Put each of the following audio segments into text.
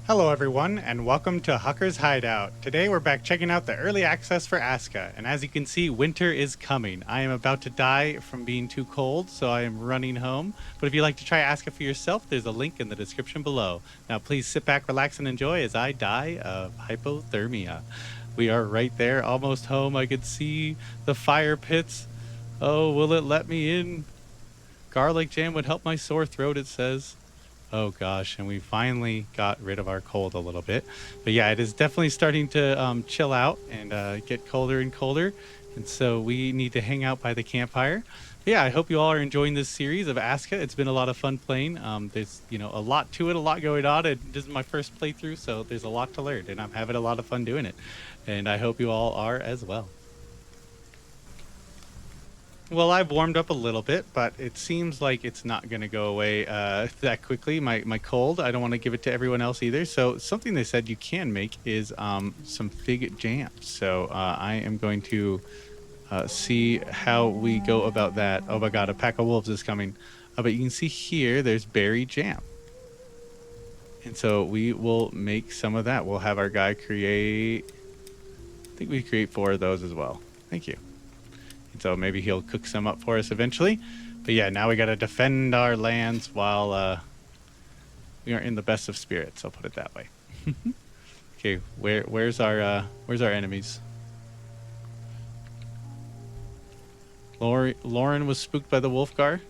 Hello everyone, and welcome to Hucker's Hideout. Today we're back checking out the early access for ASKA, and as you can see, winter is coming. I am about to die from being too cold, so I am running home. But if you'd like to try ASKA for yourself, there's a link in the description below. Now please sit back, relax, and enjoy as I die of hypothermia. We are right there, almost home. I can see the fire pits. Oh, will it let me in? Garlic jam would help my sore throat, it says. Oh gosh, and we finally got rid of our cold a little bit. But yeah, it is definitely starting to chill out and get colder and colder. And so we need to hang out by the campfire. But yeah, I hope you all are enjoying this series of ASKA. It's been a lot of fun playing. There's, a lot to it, a lot going on. And this is my first playthrough, so there's a lot to learn. And I'm having a lot of fun doing it. And I hope you all are as well. Well, I've warmed up a little bit, but it seems like it's not going to go away that quickly. My cold, I don't want to give it to everyone else either. So something they said you can make is some fig jam. So I am going to see how we go about that. Oh my God, a pack of wolves is coming. But you can see here, there's berry jam. And so we will make some of that. We'll have our guy create, I think we create 4 of those as well. Thank you. So maybe he'll cook some up for us eventually. But yeah, now we got to defend our lands while we aren't in the best of spirits. I'll put it that way. Okay, where's our enemies? Lauren was spooked by the Wolfgar.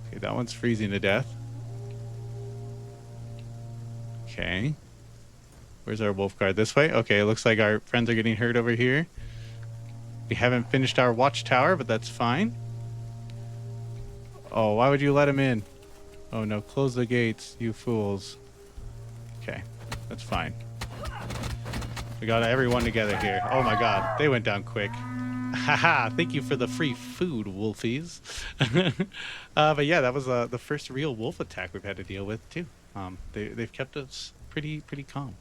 Okay, that one's freezing to death. Okay. Where's our Wolfgar? This way? Okay, it looks like our friends are getting hurt over here. We haven't finished our watchtower, but that's fine. Oh, why would you let him in? Oh no, close the gates, you fools. Okay, that's fine. We got everyone together here. Oh my God, they went down quick. Haha, thank you for the free food, wolfies. But yeah, that was the first real wolf attack we've had to deal with too. They've kept us pretty calm.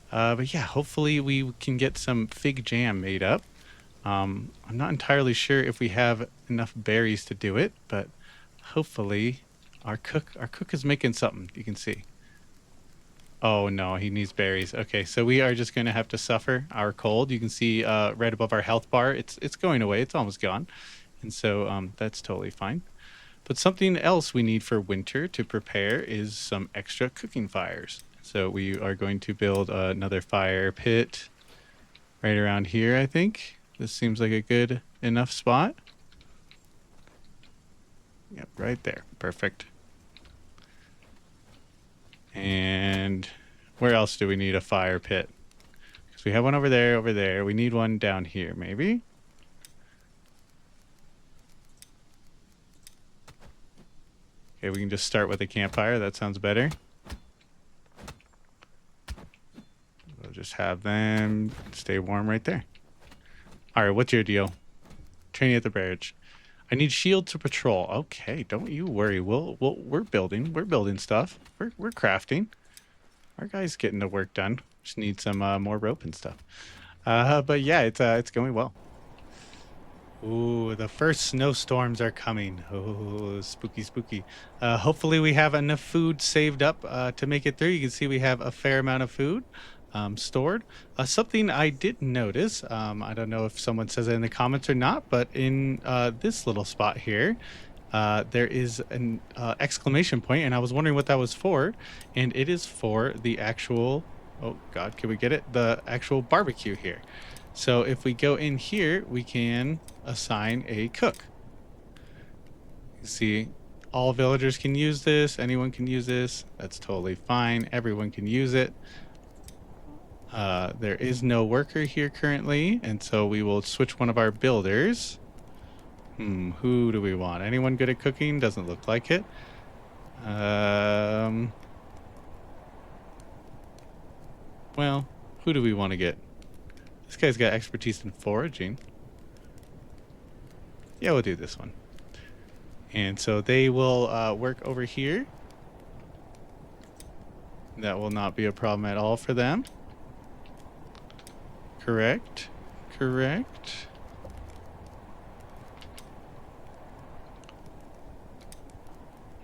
But yeah, hopefully we can get some fig jam made up. I'm not entirely sure if we have enough berries to do it, but hopefully our cook is making something. You can see. Oh no, he needs berries. Okay, so we are just going to have to suffer our cold. You can see right above our health bar, it's going away. It's almost gone, and so that's totally fine. But something else we need for winter to prepare is some extra cooking fires. So we are going to build another fire pit right around here, I think. This seems like a good enough spot. Yep, right there. Perfect. And where else do we need a fire pit? Because we have one over there. We need one down here, maybe. Okay, we can just start with a campfire. That sounds better. We'll just have them stay warm right there. All right, what's your deal? Training at the bridge. I need shield to patrol. Okay, don't you worry. We're building stuff. We're crafting. Our guy's getting the work done. Just need some more rope and stuff. But yeah, it's going well. Ooh, the first snowstorms are coming. Oh, spooky. Hopefully we have enough food saved up to make it through. You can see we have a fair amount of food. Stored. Something I did notice, I don't know if someone says it in the comments or not, but in this little spot here, there is an exclamation point, and I was wondering what that was for, and it is for the actual, oh God, can we get it? The actual barbecue here. So if we go in here, we can assign a cook. You see, all villagers can use this, anyone can use this, that's totally fine, everyone can use it. There is no worker here currently, and so we will switch one of our builders. Who do we want? Anyone good at cooking? Doesn't look like it. Well, who do we want to get? This guy's got expertise in foraging. Yeah, we'll do this one. And so they will work over here. That will not be a problem at all for them. Correct.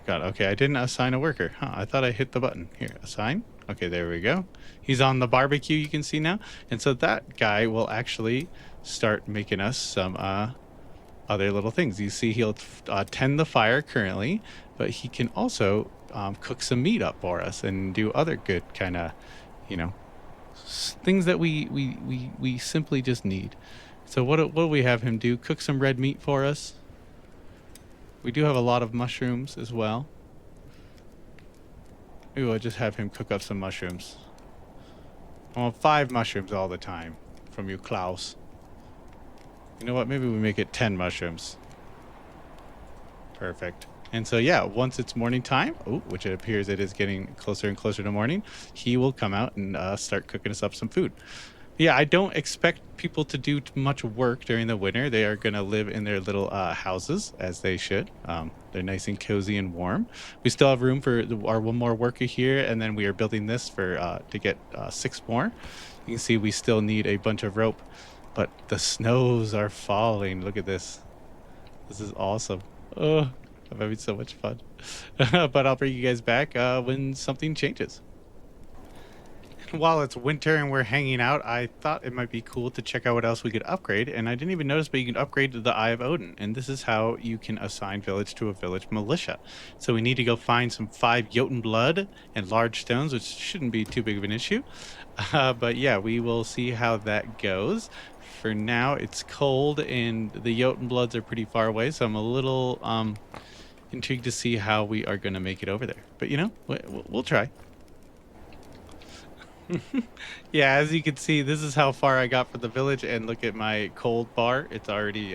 God. Okay, I didn't assign a worker. Huh, I thought I hit the button. Here, assign. Okay, there we go. He's on the barbecue, you can see now. And so that guy will actually start making us some other little things. You see he'll tend the fire currently, but he can also cook some meat up for us and do other good kind of, you know, things that we simply just need. So what do we have him do? Cook some red meat for us. We do have a lot of mushrooms as well. Maybe we'll just have him cook up some mushrooms. I want 5 mushrooms all the time from you, Klaus. You know what? Maybe we make it 10 mushrooms. Perfect. And so, yeah, once it's morning time, which it appears it is getting closer and closer to morning, he will come out and start cooking us up some food. Yeah, I don't expect people to do much work during the winter. They are going to live in their little houses, as they should. They're nice and cozy and warm. We still have room for our one more worker here, and then we are building this for to get 6 more. You can see we still need a bunch of rope, but the snows are falling. Look at this. This is awesome. Oh, I'm having so much fun. But I'll bring you guys back when something changes. While it's winter and we're hanging out, I thought it might be cool to check out what else we could upgrade. And I didn't even notice, but you can upgrade to the Eye of Odin. And this is how you can assign village to a village militia. So we need to go find some 5 Jotun blood and large stones, which shouldn't be too big of an issue. But yeah, we will see how that goes. For now, it's cold and the Jotun bloods are pretty far away. So I'm a little intrigued to see how we are going to make it over there. But you know, we'll try. Yeah, as you can see, this is how far I got from the village, and look at my cold bar. It's already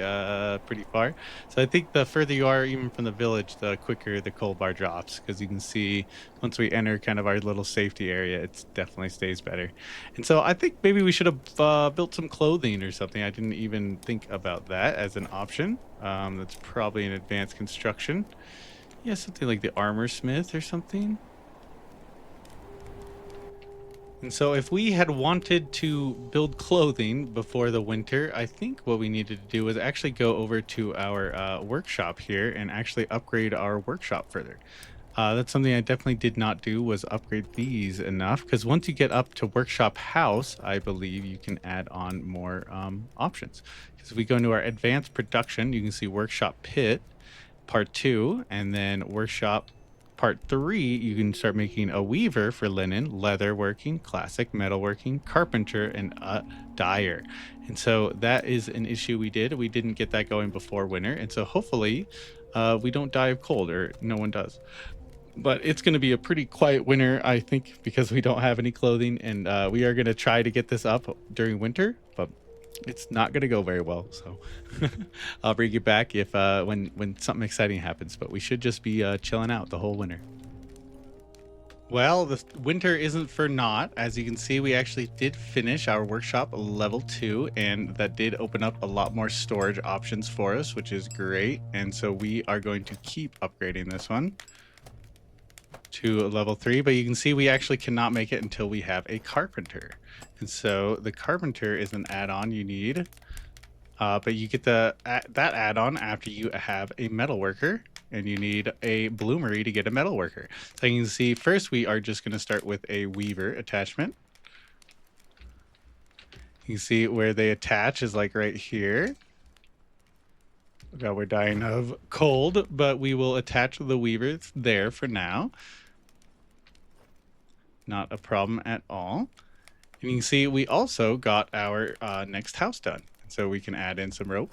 pretty far. So I think the further you are even from the village, the quicker the cold bar drops, because you can see once we enter kind of our little safety area, it definitely stays better. And so I think maybe we should have built some clothing or something. I didn't even think about that as an option. That's probably an advanced construction. Yeah, something like the armor smith or something. And so if we had wanted to build clothing before the winter, I think what we needed to do was actually go over to our workshop here and actually upgrade our workshop further. That's something I definitely did not do, was upgrade these enough, because once you get up to workshop house, I believe you can add on more options. Because if we go into our advanced production, you can see workshop pit part 2, and then workshop part 3, you can start making a weaver for linen, leather working, classic metalworking, carpenter, and a dyer. And so that is an issue we did. We didn't get that going before winter. And so hopefully we don't die of cold, or no one does. But it's going to be a pretty quiet winter, I think, because we don't have any clothing. And we are going to try to get this up during winter, but it's not going to go very well. So I'll bring you back if when something exciting happens, but we should just be chilling out the whole winter. Well, the winter isn't for naught. As you can see, we actually did finish our workshop level 2, and that did open up a lot more storage options for us, which is great. And so we are going to keep upgrading this one to level 3, but you can see we actually cannot make it until we have a carpenter. And so the carpenter is an add-on you need, but you get that add-on after you have a metal worker, and you need a bloomery to get a metal worker. So you can see first we are just going to start with a weaver attachment. You can see where they attach is like right here. God, we're dying of cold, but we will attach the weaver there for now. Not a problem at all. And you can see we also got our next house done. So we can add in some rope,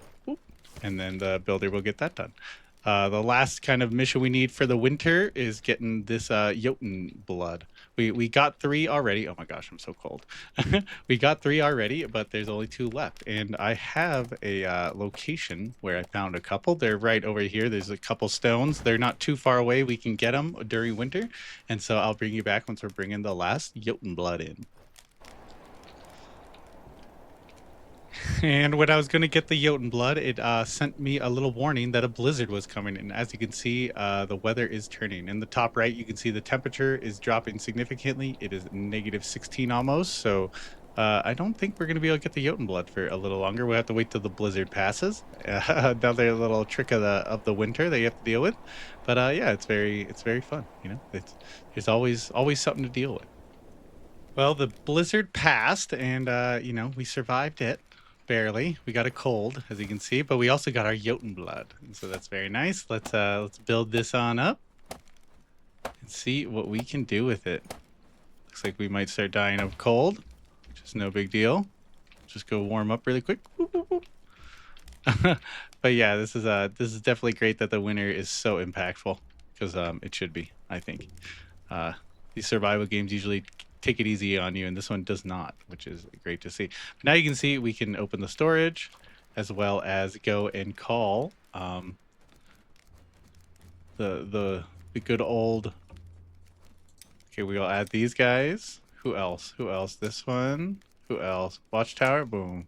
and then the builder will get that done. The last kind of mission we need for the winter is getting this Jotun blood. We got 3 already. Oh my gosh, I'm so cold. We got 3 already, but there's only 2 left. And I have a location where I found a couple. They're right over here. There's a couple stones. They're not too far away. We can get them during winter. And so I'll bring you back once we're bringing the last Jotun blood in. And when I was going to get the Jotun blood, it sent me a little warning that a blizzard was coming. And as you can see, the weather is turning. In the top right, you can see the temperature is dropping significantly. It is -16 almost. So I don't think we're going to be able to get the Jotun blood for a little longer. We'll have to wait till the blizzard passes. Another little trick of the winter that you have to deal with. But yeah, it's very fun. You know, it's always something to deal with. Well, the blizzard passed, and you know, we survived it barely. We got a cold, as you can see, but we also got our Jotun blood, and so that's very nice. Let's build this on up and see what we can do with it. Looks like we might start dying of cold, which is no big deal. Just go warm up really quick. Whoop, whoop, whoop. But yeah, this is definitely great that the winter is so impactful because it should be, I think. These survival games usually take it easy on you, and this one does not, which is great to see. But now you can see we can open the storage as well as go and call the good old. Okay, we'll add these guys. Who else? Who else? This one. Who else? Watchtower. Boom.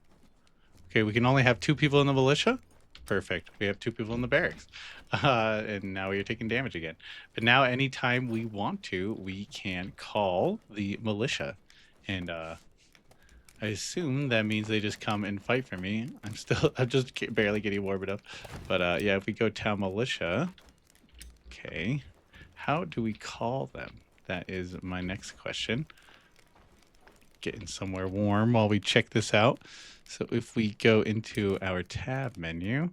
Okay, we can only have 2 people in the militia. Perfect. We have 2 people in the barracks. And now you're taking damage again. But now anytime we want to, we can call the militia. And I assume that means they just come and fight for me. I'm just barely getting warmed up. But yeah, if we go town militia. Okay. How do we call them? That is my next question. Getting somewhere warm while we check this out. So if we go into our tab menu,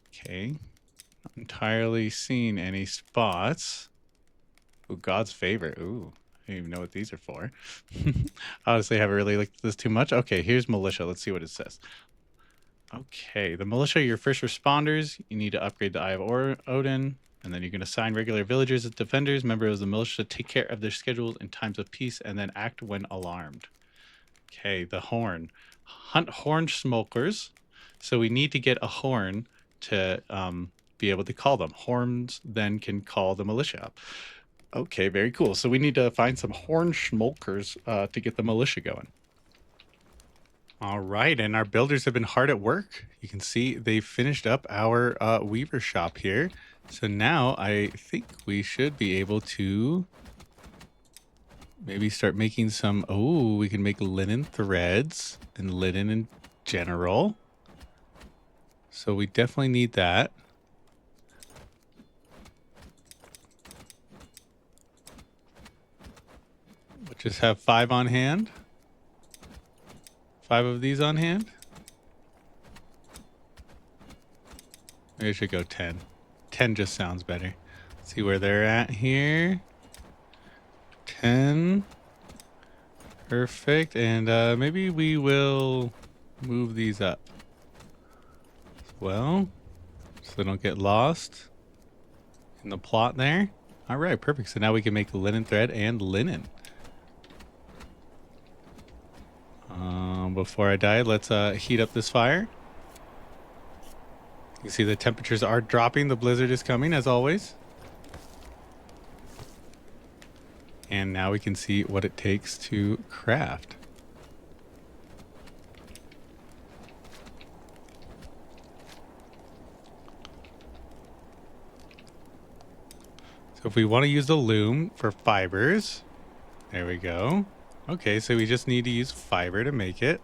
okay, not entirely seeing any spots. Ooh, God's favorite. Ooh, I don't even know what these are for. Honestly, I haven't really looked at this too much. Okay, here's militia. Let's see what it says. Okay, the militia are your first responders. You need to upgrade the Eye of Odin. And then you can assign regular villagers as defenders. Members of the militia take care of their schedules in times of peace and then act when alarmed. Okay, the horn. Hunt horn smokers. So we need to get a horn to be able to call them. Horns then can call the militia up. Okay, very cool. So we need to find some horn smokers to get the militia going. All right, and our builders have been hard at work. You can see they finished up our weaver shop here. So now I think we should be able to maybe start making some, oh, we can make linen threads and linen in general. So we definitely need that. We'll just have 5 on hand. 5 of these on hand. Maybe I should go 10. 10 just sounds better. Let's see where they're at here. 10. Perfect. And maybe we will move these up as well, so they don't get lost in the plot there. All right, perfect. So now we can make linen thread and linen. Before I die, let's heat up this fire. You can see the temperatures are dropping. The blizzard is coming, as always. And now we can see what it takes to craft. So if we want to use the loom for fibers, there we go. Okay, so we just need to use fiber to make it.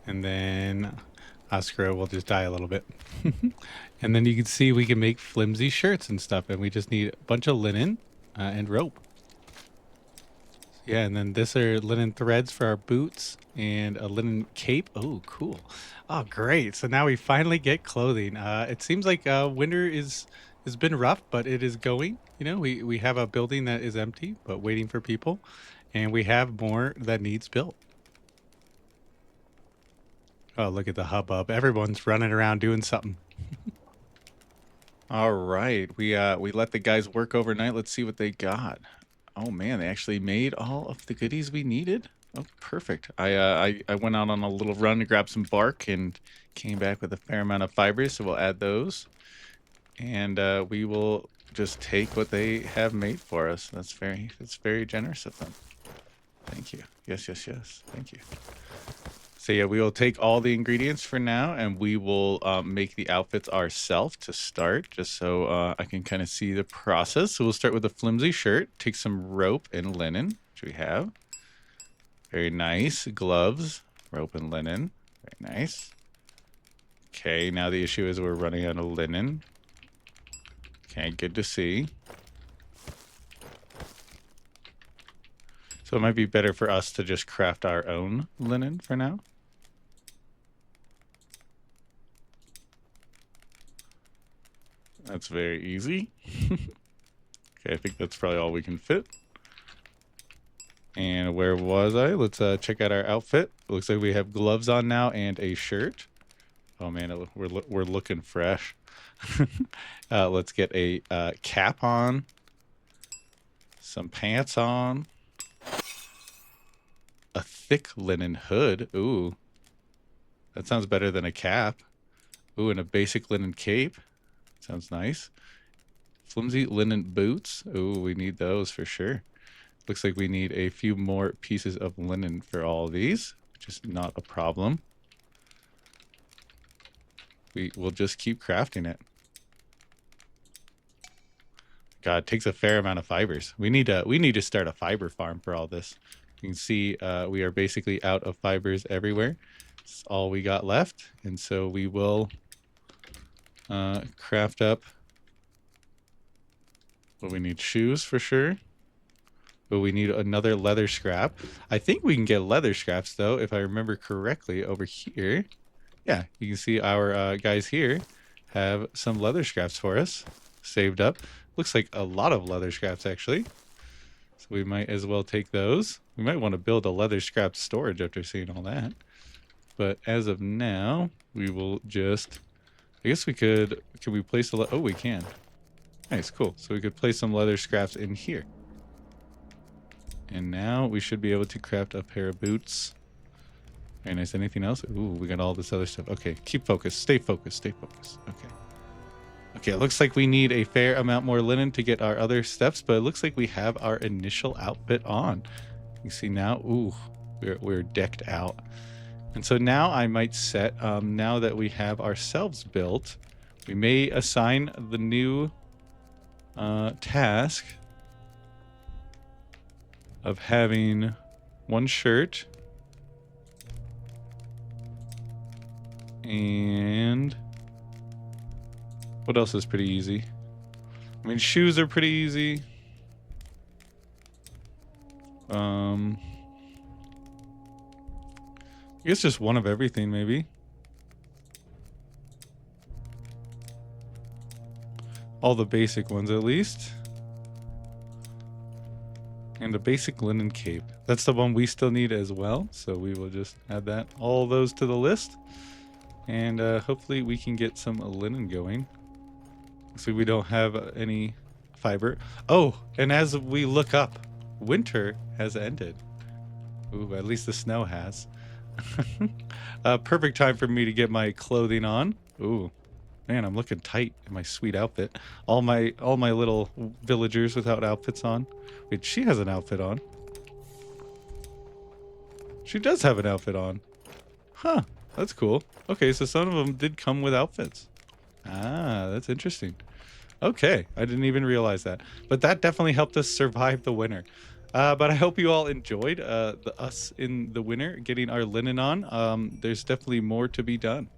And then ASKA will just die a little bit. And then you can see we can make flimsy shirts and stuff. And we just need a bunch of linen and rope. Yeah, and then this are linen threads for our boots and a linen cape. Oh, cool. Oh, great. So now we finally get clothing. It seems like winter has been rough, but it is going. You know, we have a building that is empty, but waiting for people. And we have more that needs built. Oh, look at the hubbub. Everyone's running around doing something. All right. We let the guys work overnight. Let's see what they got. Oh man, they actually made all of the goodies we needed. Oh, perfect. I went out on a little run to grab some bark and came back with a fair amount of fibers, so we'll add those. And we will just take what they have made for us. That's very generous of them. Thank you. Yes. Thank you. So yeah, we will take all the ingredients for now, and we will make the outfits ourselves to start, just so I can kind of see the process. So we'll start with a flimsy shirt, take some rope and linen, which we have. Very nice. Gloves, rope and linen. Very nice. Okay, now the issue is we're running out of linen. Okay, good to see. So it might be better for us to just craft our own linen for now. That's very easy. Okay, I think that's probably all we can fit. And where was I? Let's check out our outfit. Looks like we have gloves on now and a shirt. Oh man, we're looking fresh. Let's get a cap on. Some pants on. A thick linen hood. Ooh. That sounds better than a cap. Ooh, and a basic linen cape. Sounds nice. Flimsy linen boots. Ooh, we need those for sure. Looks like we need a few more pieces of linen for all of these, which is not a problem. We'll just keep crafting it. God, it takes a fair amount of fibers. We need to start a fiber farm for all this. You can see we are basically out of fibers everywhere. It's all we got left, and so we will craft up. Well, we need shoes for sure. But we need another leather scrap. I think we can get leather scraps, though, if I remember correctly, over here. Yeah, you can see our guys here have some leather scraps for us saved up. Looks like a lot of leather scraps, actually. So we might as well take those. We might want to build a leather scrap storage after seeing all that. But as of now, we will just... I guess we could... Can we place a... Oh, we can. Nice, cool. So we could place some leather scraps in here. And now we should be able to craft a pair of boots. Very nice. Anything else? Ooh, we got all this other stuff. Okay, keep focused. Stay focused. Stay focused. Okay. Okay, it looks like we need a fair amount more linen to get our other steps, but it looks like we have our initial outfit on. You see now, ooh, we're decked out. And so now I might set, now that we have ourselves built, we may assign the new task of having one shirt and what else is pretty easy? I mean, shoes are pretty easy. I guess just one of everything, maybe. All the basic ones, at least. And a basic linen cape. That's the one we still need as well. So we will just add that, all those to the list. And hopefully we can get some linen going. So we don't have any fiber. Oh, and as we look up, winter has ended. Ooh, at least the snow has. Perfect time for me to get my clothing on. Ooh, man, I'm looking tight in my sweet outfit. All my little villagers without outfits on. Wait, she has an outfit on. She does have an outfit on. Huh, that's cool. Okay, so some of them did come with outfits. Ah, that's interesting. Okay, I didn't even realize that. But that definitely helped us survive the winter. But I hope you all enjoyed us in the winter getting our linen on. There's definitely more to be done.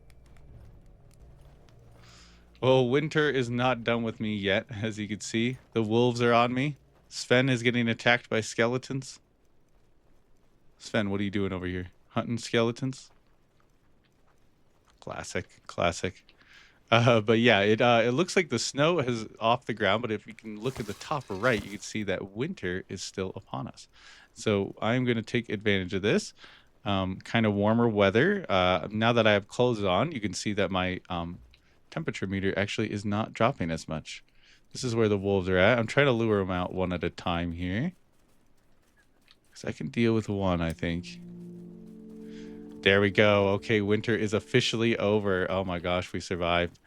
Well, winter is not done with me yet, as you can see. The wolves are on me. Sven is getting attacked by skeletons. Sven, what are you doing over here? Hunting skeletons? Classic, classic. But yeah, it looks like the snow is off the ground, but if you can look at the top right, you can see that winter is still upon us. So I'm going to take advantage of this. Kind of warmer weather. Now that I have clothes on, you can see that my temperature meter actually is not dropping as much. This is where the wolves are at. I'm trying to lure them out one at a time here. Because I can deal with one, I think. There we go. Okay, winter is officially over. Oh my gosh, we survived.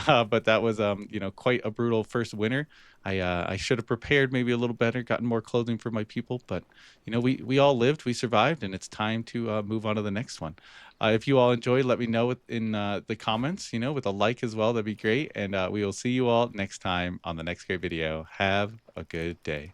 But that was, you know, quite a brutal first winter. I should have prepared maybe a little better, gotten more clothing for my people. But, you know, we all lived, we survived, and it's time to move on to the next one. If you all enjoyed, let me know in the comments, you know, with a like as well. That'd be great. And we will see you all next time on the next great video. Have a good day.